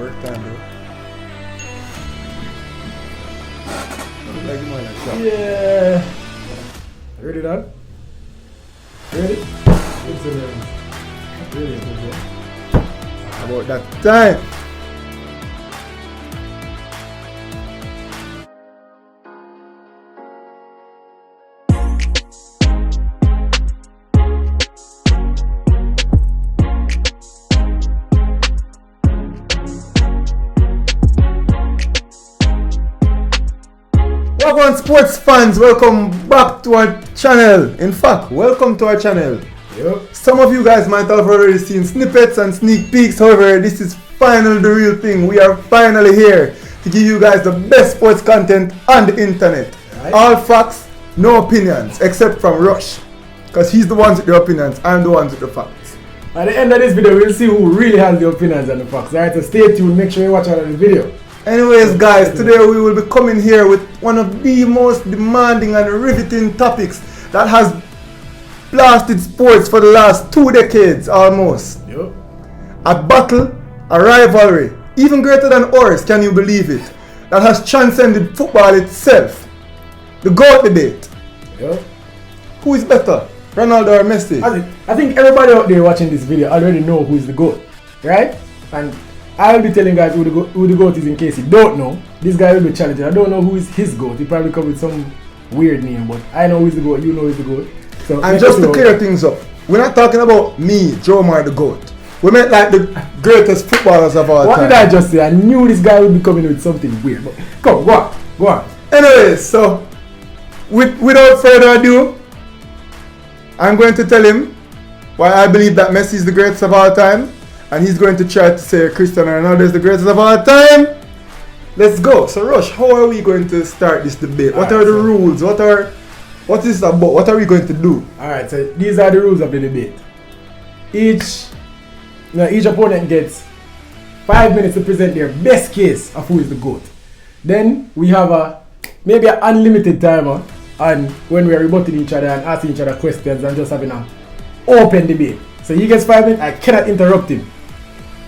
Work time, bro. Like you might have shot. Yeah. Ready, dog? Ready? Excellent. Really good. About that time. Welcome sports fans, welcome back to our channel. In fact, welcome to our channel. Yep. Some of you guys might have already seen snippets and sneak peeks, however, this is finally the real thing. We are finally here to give you guys the best sports content on the internet. Right. All facts, no opinions, except from Rush. Because he's the ones with the opinions, I'm the ones with the facts. At the end of this video, we'll see who really has the opinions and the facts. Alright, so stay tuned, make sure you watch out of the video. Anyways guys, today we will be coming here with one of the most demanding and riveting topics that has blasted sports for the last 2 decades almost. Yep. A battle, a rivalry, even greater than ours, can you believe it, that has transcended football itself. The GOAT debate. Yep. Who is better, Ronaldo or Messi? I think everybody out there watching this video already know who is the GOAT, right? And I'll be telling guys who the GOAT is in case you don't know. This guy will be challenging. I don't know who is his GOAT. He probably come with some weird name, but I know who is the GOAT, you know who is the GOAT. So and just to clear things up, we're not talking about me, Joe Mar, the GOAT. We meant like the greatest footballers of all time. What did I just say? I knew this guy would be coming with something weird. But come, go on. Anyways, so without further ado, I'm going to tell him why I believe that Messi is the greatest of all time. And he's going to try to say Cristiano Ronaldo is the greatest of all time. Let's go. So Rush, how are we going to start this debate? What are the rules? What is this about? What are we going to do? Alright, so these are the rules of the debate. Each opponent gets 5 minutes to present their best case of who is the GOAT. Then we have maybe an unlimited timer, and when we are rebutting each other and asking each other questions and just having an open debate. So he gets 5 minutes, I cannot interrupt him.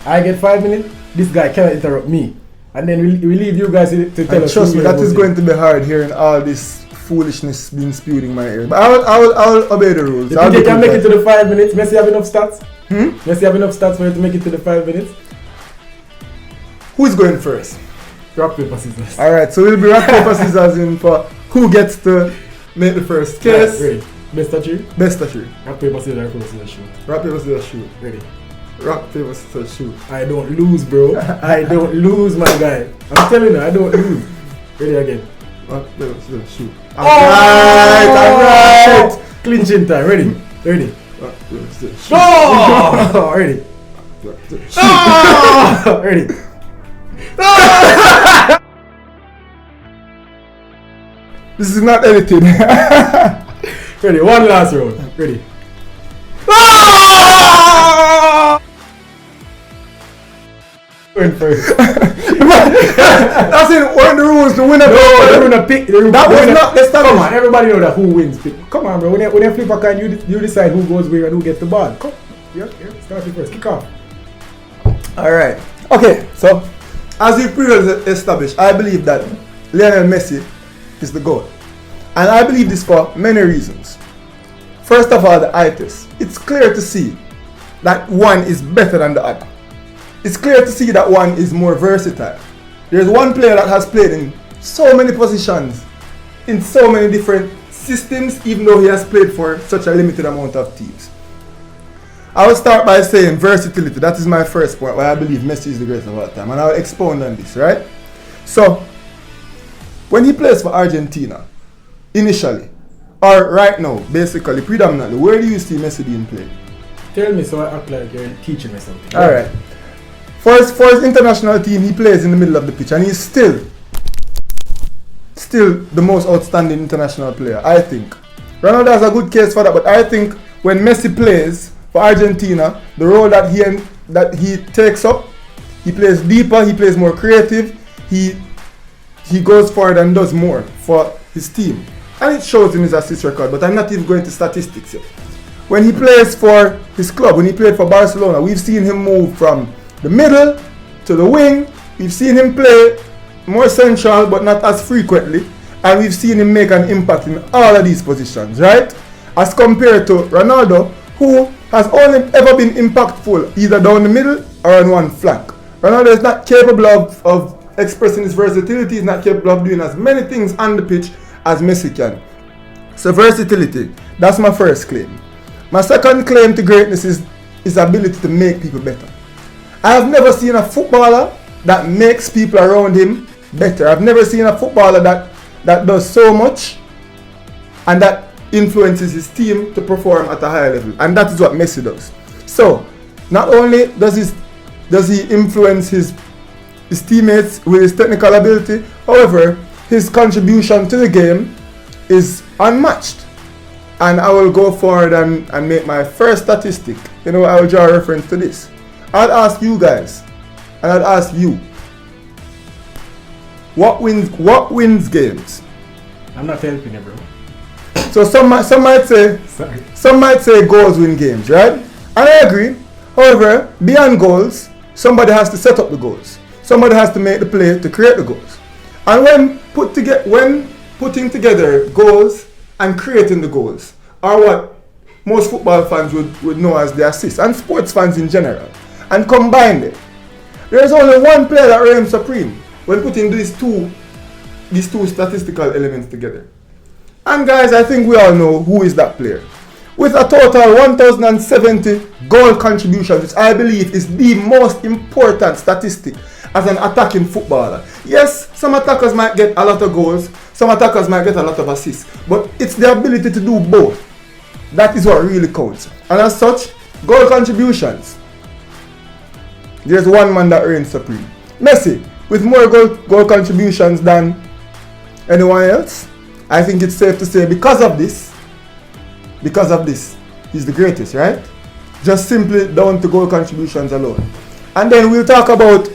I get 5 minutes, this guy cannot interrupt me. And then we leave you guys to tell us. Trust me, that is going to be hard hearing all this foolishness being spewed in my ear. But I'll obey the rules. You think you can make it to the 5 minutes? Messi have enough stats? Messi have enough stats for you to make it to the 5 minutes? Who's going first? Rock, paper, scissors. Alright, so we'll be rock, paper, scissors in for who gets to make the first case. Ready. Best of three? Best of three. Rock, paper, scissors, shoot. Rock, paper, scissors, shoot. Ready. Rock, paper, scissors, shoot. I don't lose, bro. I don't lose, my guy. I'm telling you, I don't lose. Ready again. Rock, paper, scissors, shoot. Alright! Clinching time. Ready. Rock, paper, scissors, shoot. Oh! Ready. Rock, paper, scissors, shoot. Ready. This is not edited. Ready. One last round. Ready. Going first. That's it. One of the rules. The winner. They're gonna pick. That was not. Let's start. Come on, everybody know that who wins. Come on, bro. When you flip a coin, you decide who goes where and who gets the ball. Come. Yeah. Start it first. Kick off. All right. Okay. So, as we previously established, I believe that Lionel Messi is the GOAT, and I believe this for many reasons. First of all, the eye test. It's clear to see that one is better than the other. It's clear to see that one is more versatile. There's one player that has played in so many positions, in so many different systems, even though he has played for such a limited amount of teams. I will start by saying versatility. That is my first point, why I believe Messi is the greatest of all time. And I will expound on this, right? So, when he plays for Argentina, initially, or right now, basically, predominantly, where do you see Messi being played? Tell me so I act like you're teaching me something. Alright. For his international team, he plays in the middle of the pitch, and he's still the most outstanding international player, I think. Ronaldo has a good case for that, but I think when Messi plays for Argentina, the role that he takes up, he plays deeper, he plays more creative, he goes forward and does more for his team. And it shows in his assist record, but I'm not even going to statistics yet. When he plays for his club, when he played for Barcelona, we've seen him move from the middle to the wing. We've seen him play more central but not as frequently. And we've seen him make an impact in all of these positions, right? As compared to Ronaldo, who has only ever been impactful either down the middle or on one flank. Ronaldo is not capable of expressing his versatility. He's not capable of doing as many things on the pitch as Messi can. So versatility, that's my first claim. My second claim to greatness is his ability to make people better. I have never seen a footballer that makes people around him better. I've never seen a footballer that does so much and that influences his team to perform at a higher level. And that is what Messi does. So, not only does he influence his teammates with his technical ability, however, his contribution to the game is unmatched. And I will go forward and make my first statistic. I will draw a reference to this. I'll ask you guys, and I'll ask you, what wins games? I'm not helping you, bro. So some might say goals win games, right? And I agree. However, beyond goals, somebody has to set up the goals. Somebody has to make the play to create the goals. And when putting together goals and creating the goals are what most football fans would know as the assists, and sports fans in general, and combine them, there is only one player that reigns supreme when putting these two statistical elements together. And guys, I think we all know who is that player. With a total 1,070 goal contributions, which I believe is the most important statistic as an attacking footballer. Yes, some attackers might get a lot of goals, some attackers might get a lot of assists, but it's the ability to do both. That is what really counts. And as such, goal contributions, there's one man that reigns supreme. Messi, with more goal contributions than anyone else. I think it's safe to say because of this, he's the greatest, right? Just simply down to goal contributions alone. And then we'll talk about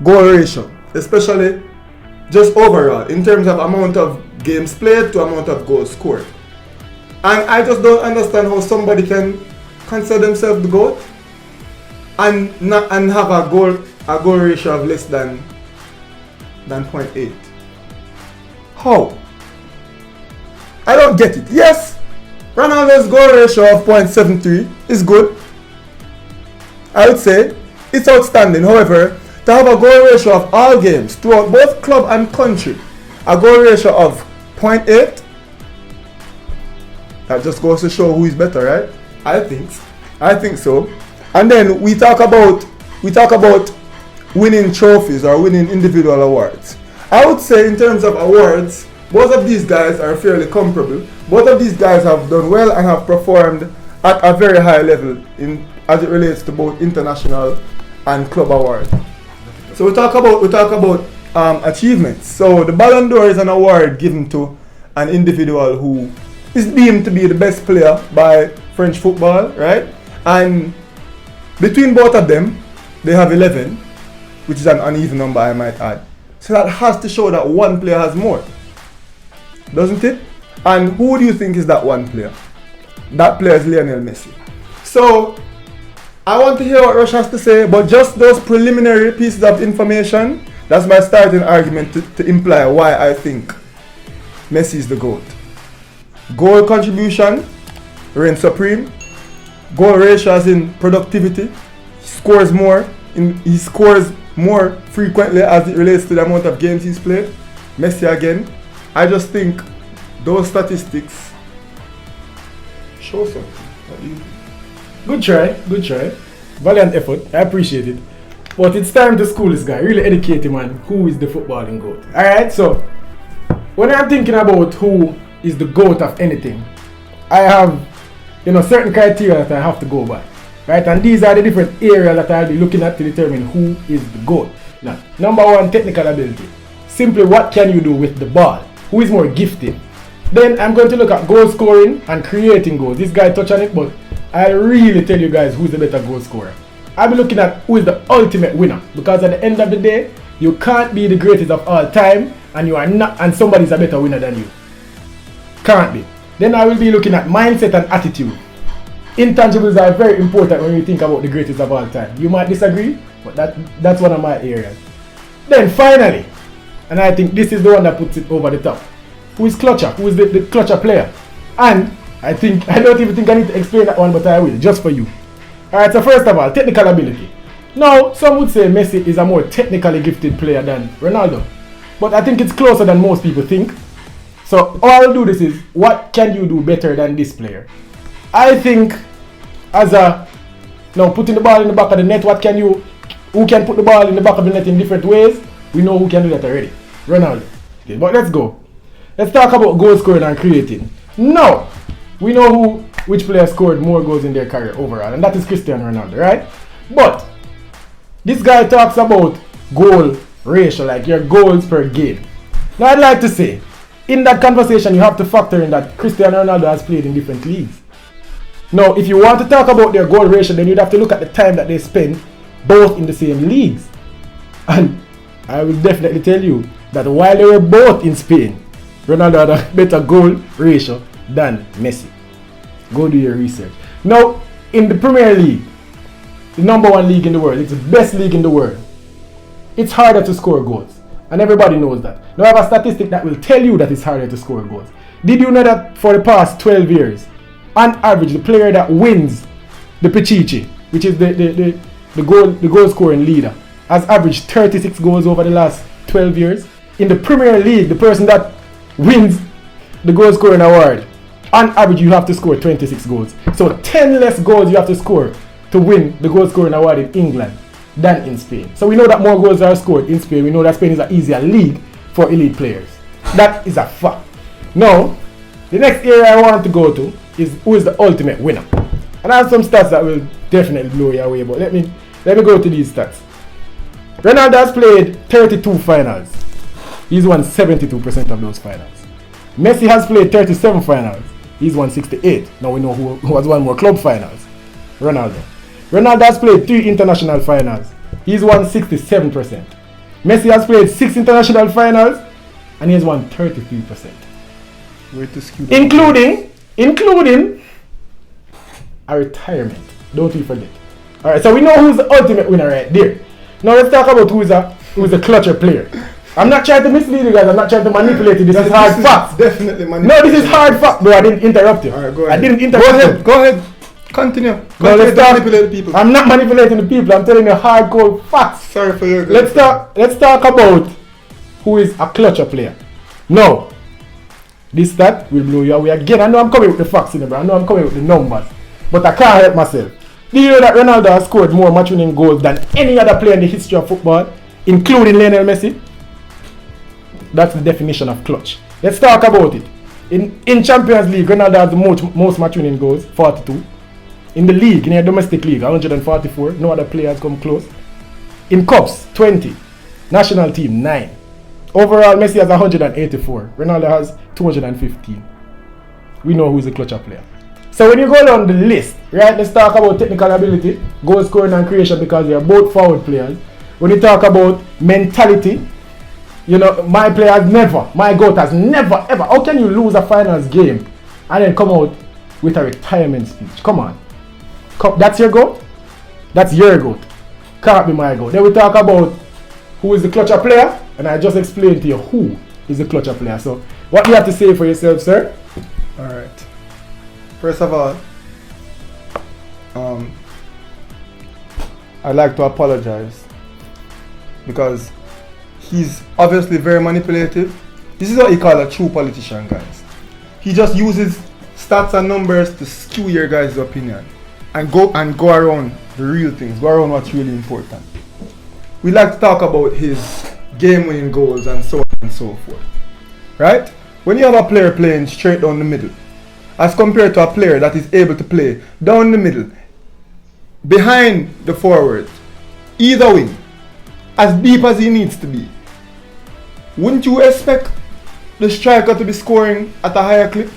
goal ratio, especially just overall in terms of amount of games played to amount of goals scored. And I just don't understand how somebody can consider themselves the GOAT and have a goal ratio of less than 0.8. How? I don't get it. Yes, Ronaldo's goal ratio of 0.73 is good. I would say it's outstanding. However, to have a goal ratio of all games throughout both club and country, a goal ratio of 0.8, that just goes to show who is better, right? I think so. And then we talk about winning trophies or winning individual awards. I would say in terms of awards, both of these guys are fairly comparable. Both of these guys have done well and have performed at a very high level as it relates to both international and club awards. So we talk about achievements. So the Ballon d'Or is an award given to an individual who is deemed to be the best player by French football, right? And between both of them, they have 11, which is an uneven number, I might add. So that has to show that one player has more, doesn't it? And who do you think is that one player? That player is Lionel Messi. So I want to hear what Rush has to say, but just those preliminary pieces of information, that's my starting argument to imply why I think Messi is the GOAT. Goal contribution reigns supreme. Goal ratio as in productivity. He scores more frequently as it relates to the amount of games he's played. Messi again. I just think those statistics show something. What do you think? Good try. Valiant effort. I appreciate it. But it's time to school this guy. Really educate him on who is the footballing GOAT. Alright, so when I'm thinking about who is the GOAT of anything, I have certain criteria that I have to go by. Right? And these are the different areas that I'll be looking at to determine who is the GOAT. Now, number one, technical ability. Simply, what can you do with the ball? Who is more gifted? Then I'm going to look at goal scoring and creating goals. This guy touched on it, but I'll really tell you guys who's the better goal scorer. I'll be looking at who is the ultimate winner, because at the end of the day, you can't be the greatest of all time and you are not, and somebody's a better winner than you. Can't be. Then I will be looking at mindset and attitude. intangibles are very important when you think about the greatest of all time. You might disagree, but that's one of my areas. Then finally, and I think this is the one that puts it over the top. Who is Clutcher? Who is the Clutcher player? And I don't even think I need to explain that one, but I will, just for you. Alright, so first of all, technical ability. Now, some would say Messi is a more technically gifted player than Ronaldo. But I think it's closer than most people think. So all I'll do this is, what can you do better than this player? I think, putting the ball in the back of the net, who can put the ball in the back of the net in different ways? We know who can do that already. Ronaldo. Okay, but let's go. Let's talk about goal scoring and creating. Now, we know which player scored more goals in their career overall, and that is Cristiano Ronaldo, right? But this guy talks about goal ratio, like your goals per game. Now, I'd like to say, in that conversation, you have to factor in that Cristiano Ronaldo has played in different leagues. Now, if you want to talk about their goal ratio, then you'd have to look at the time that they spend both in the same leagues. And I will definitely tell you that while they were both in Spain, Ronaldo had a better goal ratio than Messi. Go do your research. Now, in the Premier League, the number one league in the world, it's the best league in the world, it's harder to score goals. And everybody knows that. Now I have a statistic that will tell you that it's harder to score goals. Did you know that for the past 12 years, on average, the player that wins the Pichichi, which is the goal scoring leader, has averaged 36 goals over the last 12 years? In the Premier League, the person that wins the goal scoring award, on average you have to score 26 goals. So 10 less goals you have to score to win the goal scoring award in England than in Spain. So we know that more goals are scored in Spain. We know that Spain is an easier league for elite players. That is a fact. Now, the next area I want to go to is who is the ultimate winner. And I have some stats that will definitely blow you away, but let me go to these stats. Ronaldo has played 32 finals. He's won 72% of those finals. Messi has played 37 finals. He's won 68. Now we know who has won more club finals. Ronaldo. Ronaldo has played 3 international finals. He's won 67%. Messi has played 6 international finals and he has won 33%. Including a retirement. Don't we forget. Alright, so we know who's the ultimate winner right there. Now let's talk about who's a clutcher player. I'm not trying to mislead you guys. I'm not trying to manipulate you. This is hard fact. Definitely manipulation. No, this is hard fact, bro. I didn't interrupt you. Alright, go ahead. I didn't interrupt you. Go ahead. Continue. No, let's manipulate the people. I'm not manipulating the people. I'm telling you hardcore facts. Sorry for your. Let's talk about who is a clutcher player. No, this stat will blow you away again. I know I'm coming with the facts in it, bro. I know I'm coming with the numbers, but I can't help myself. Do you know that Ronaldo has scored more match-winning goals than any other player in the history of football, including Lionel Messi? That's the definition of clutch. Let's talk about it. In Champions League, Ronaldo has the most match-winning goals, 42. In the league, in a domestic league, 144. No other player has come close. In cups, 20. National team, 9. Overall, Messi has 184. Ronaldo has 215. We know who's the clutcher player. So when you go down the list, right, let's talk about technical ability, goal scoring and creation, because they are both forward players. When you talk about mentality, you know, my GOAT has never ever. How can you lose a finals game and then come out with a retirement speech? Come on. That's your GOAT? That's your GOAT. Can't be my GOAT. Then we talk about who is the clutcher player, and I just explained to you who is the clutcher player. So what do you have to say for yourself, sir? Alright. First of all, I'd like to apologize because he's obviously very manipulative. This is what he calls a true politician, guys. He just uses stats and numbers to skew your guys' opinion and go around the real things, go around what's really important. We like to talk about his game-winning goals and so on and so forth. Right? When you have a player playing straight down the middle, as compared to a player that is able to play down the middle, behind the forwards, either wing, as deep as he needs to be, wouldn't you expect the striker to be scoring at a higher clip?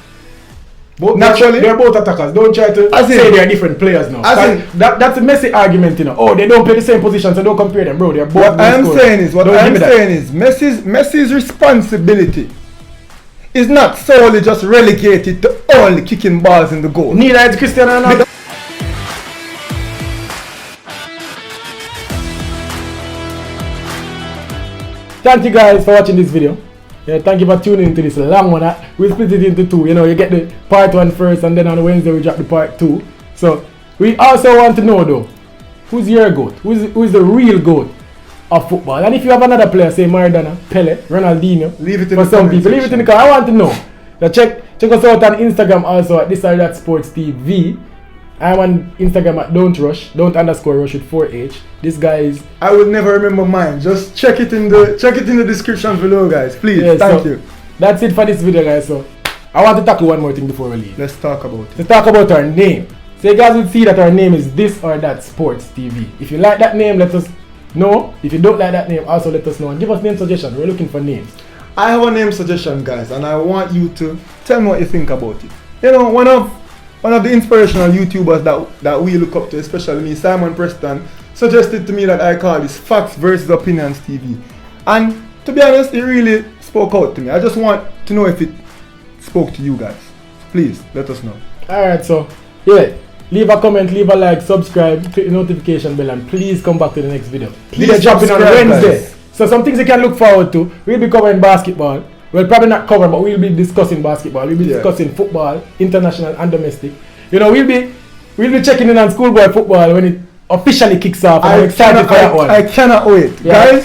Naturally, they're both attackers. Don't try to say they're different players now. That's a Messi argument, you know. Oh, they don't play the same position, so don't compare them, bro. They're both. What I'm saying is, Messi's responsibility is not solely just relegated to only kicking balls in the goal. Neither is Cristiano Ronaldo. thank you guys for watching this video. Yeah, thank you for tuning into this long one. We split it into two. You know, you get the part 1 first, and then on Wednesday we drop the part 2. So we also want to know though, who's your GOAT? Who's the real GOAT of football? And if you have another player, say Maradona, Pele, Ronaldinho, leave it in for the some people, section. leave it in the comment. I want to know. Now check us out on Instagram also at This or That Sports TV. I'm on Instagram at Don't _rush with 4H. This guy is. I will never remember mine. Just check it in the description below, guys. Please, Yeah, thank so you. That's it for this video, guys. So I want to tackle one more thing before we leave. Let's talk about it. Let's talk about our name. So you guys will see that our name is This or That Sports TV. If you like that name, let us know. If you don't like that name, also let us know and give us name suggestions. We're looking for names. I have a name suggestion, guys, and I want you to tell me what you think about it. You know, one of the inspirational YouTubers that we look up to, especially me, Simon Preston, suggested to me that I call this Facts versus Opinions TV. And to be honest, it really spoke out to me. I just want to know if it spoke to you guys. Please, let us know. Alright, so, yeah. Leave a comment, leave a like, subscribe, click the notification bell, and please come back to the next video. Video dropping on Wednesday. Guys. So some things you can look forward to. We'll be covering basketball. Well, probably not cover, but we'll be discussing basketball. We'll be discussing football, international and domestic. You know, we'll be checking in on schoolboy football when it officially kicks off. I'm excited for that one. I cannot wait. Yeah.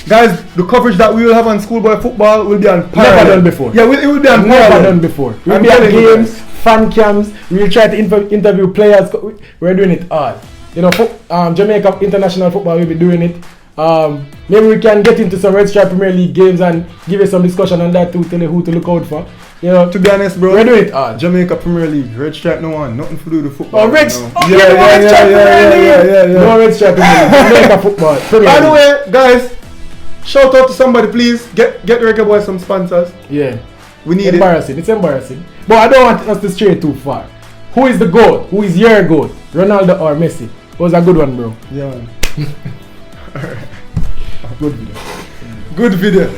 Guys, the coverage that we will have on schoolboy football will be on parallel. Never done before. Yeah, it will be on Never parallel. done before. We'll I'm be at telling you games, guys. fan cams. We'll try to interview players. We're doing it all. You know, Jamaica international football, we'll be doing it. Maybe we can get into some Red Stripe Premier League games and give you some discussion on that too, tell you who to look out for. You know, to be honest, bro, we're doing it all. Jamaica Premier League, Red Stripe no one, nothing to do with football. Oh, Red no. yeah. No Red Stripe Premier League. Jamaica football. By the way, guys, shout out to somebody, please. Get Reggae Boy some sponsors. Yeah. We need embarrassing. It's embarrassing. But I don't want us to stray too far. Who is the GOAT? Who is your GOAT? Ronaldo or Messi? It was a good one, bro. Yeah, man. Good video. Good video.